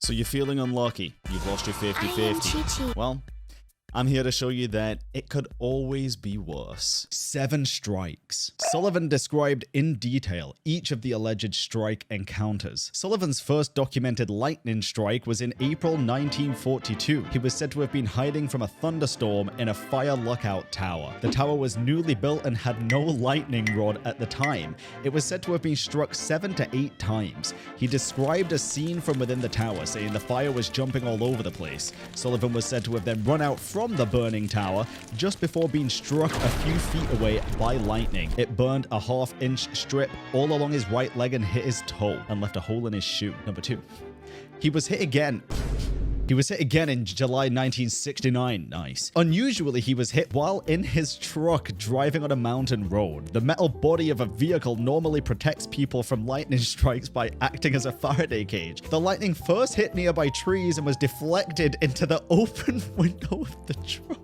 So you're feeling unlucky. You've lost your 50-50. Well, I'm here to show you that it could always be worse. 7 strikes. Sullivan described in detail each of the alleged strike encounters. Sullivan's first documented lightning strike was in April 1942. He was said to have been hiding from a thunderstorm in a fire lookout tower. The tower was newly built and had no lightning rod at the time. It was said to have been struck 7 to 8 times. He described a scene from within the tower, saying the fire was jumping all over the place. Sullivan was said to have then run out from the burning tower just before being struck a few feet away by lightning. It burned a half-inch strip all along his right leg and hit his toe and left a hole in his shoe. Number 2. He was hit again in July 1969. Nice. Unusually, he was hit while in his truck driving on a mountain road. The metal body of a vehicle normally protects people from lightning strikes by acting as a Faraday cage. The lightning first hit nearby trees and was deflected into the open window of the truck.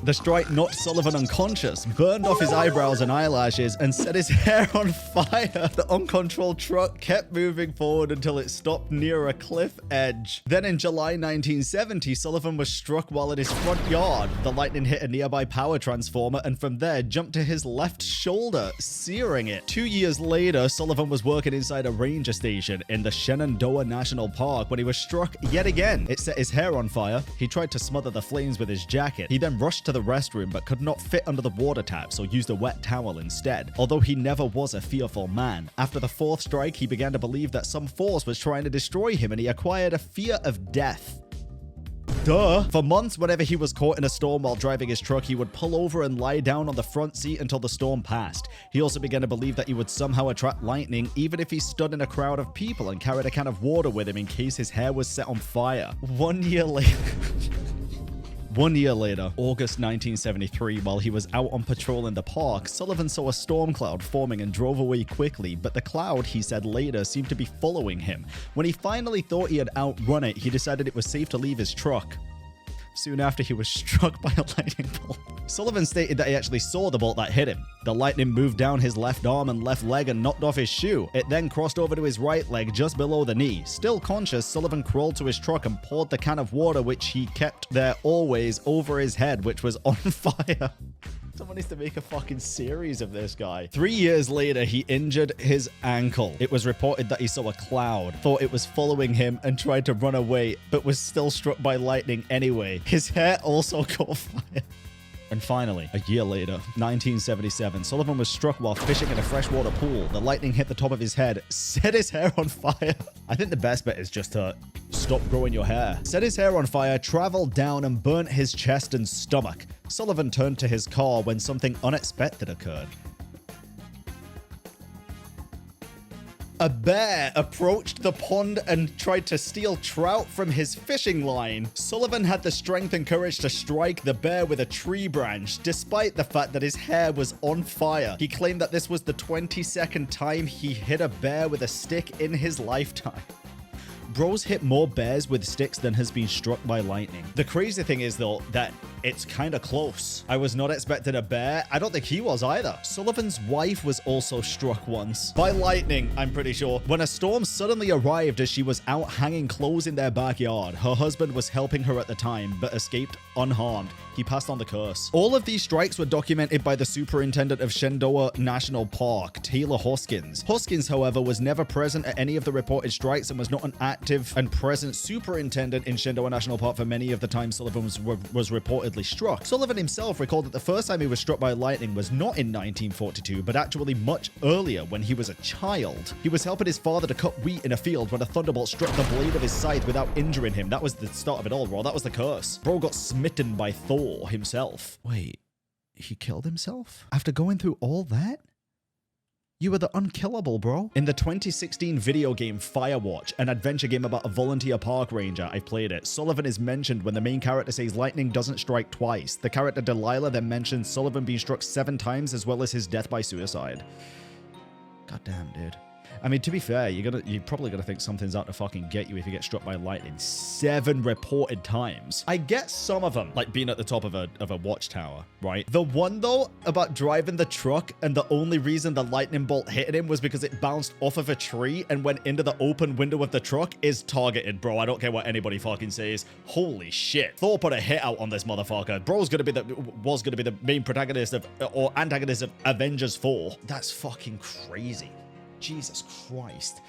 The strike knocked Sullivan unconscious, burned off his eyebrows and eyelashes, and set his hair on fire. The uncontrolled truck kept moving forward until it stopped near a cliff edge. Then in July 1970, Sullivan was struck while in his front yard. The lightning hit a nearby power transformer and from there jumped to his left shoulder, searing it. 2 years later, Sullivan was working inside a ranger station in the Shenandoah National Park when he was struck yet again. It set his hair on fire. He tried to smother the flames with his jacket. He then rushed to the restroom but could not fit under the water tap, so used a wet towel instead. Although he never was a fearful man, after the 4th strike he began to believe that some force was trying to destroy him and he acquired a fear of death. Duh. For months, whenever he was caught in a storm while driving his truck, he would pull over and lie down on the front seat until the storm passed. He also began to believe that he would somehow attract lightning even if he stood in a crowd of people and carried a can of water with him in case his hair was set on fire. 1 year later... 1 year later, August 1973, while he was out on patrol in the park, Sullivan saw a storm cloud forming and drove away quickly, but the cloud, he said later, seemed to be following him. When he finally thought he had outrun it, he decided it was safe to leave his truck. Soon after, he was struck by a lightning bolt. Sullivan stated that he actually saw the bolt that hit him. The lightning moved down his left arm and left leg and knocked off his shoe. It then crossed over to his right leg just below the knee. Still conscious, Sullivan crawled to his truck and poured the can of water which he kept there always over his head, which was on fire. Someone needs to make a fucking series of this guy. 3 years later, he injured his ankle. It was reported that he saw a cloud, thought it was following him, and tried to run away, but was still struck by lightning anyway. His hair also caught fire. And finally, a year later, 1977, Sullivan was struck while fishing in a freshwater pool. The lightning hit the top of his head, set his hair on fire. I think the best bit is just to stop growing your hair. Set his hair on fire, traveled down, and burnt his chest and stomach. Sullivan turned to his car when something unexpected occurred. A bear approached the pond and tried to steal trout from his fishing line. Sullivan had the strength and courage to strike the bear with a tree branch, despite the fact that his hair was on fire. He claimed that this was the 22nd time he hit a bear with a stick in his lifetime. Bros hit more bears with sticks than has been struck by lightning. The crazy thing is, though, that it's kind of close. I was not expecting a bear. I don't think he was either. Sullivan's wife was also struck once. By lightning, I'm pretty sure. When a storm suddenly arrived as she was out hanging clothes in their backyard. Her husband was helping her at the time, but escaped unharmed. He passed on the curse. All of these strikes were documented by the superintendent of Shenandoah National Park, Taylor Hoskins. Hoskins, however, was never present at any of the reported strikes and was not an active and present superintendent in Shenandoah National Park for many of the times Sullivan was reportedly struck. Sullivan himself recalled that the first time he was struck by lightning was not in 1942, but actually much earlier when he was a child. He was helping his father to cut wheat in a field when a thunderbolt struck the blade of his scythe without injuring him. That was the start of it all, bro. That was the curse. Bro got smitten by Thor himself. Wait, he killed himself? After going through all that? You were the unkillable, bro. In the 2016 video game Firewatch, an adventure game about a volunteer park ranger, I played it. Sullivan is mentioned when the main character says lightning doesn't strike twice. The character Delilah then mentions Sullivan being struck 7 times as well as his death by suicide. Goddamn, dude. I mean, to be fair, you're probably gonna think something's out to fucking get you if you get struck by lightning. 7 reported times. I get some of them, like being at the top of a watchtower, right? The one though about driving the truck and the only reason the lightning bolt hit him was because it bounced off of a tree and went into the open window of the truck is targeted, bro. I don't care what anybody fucking says. Holy shit. Thor put a hit out on this motherfucker. Bro's was gonna be the main protagonist of, or antagonist of Avengers 4. That's fucking crazy. Jesus Christ.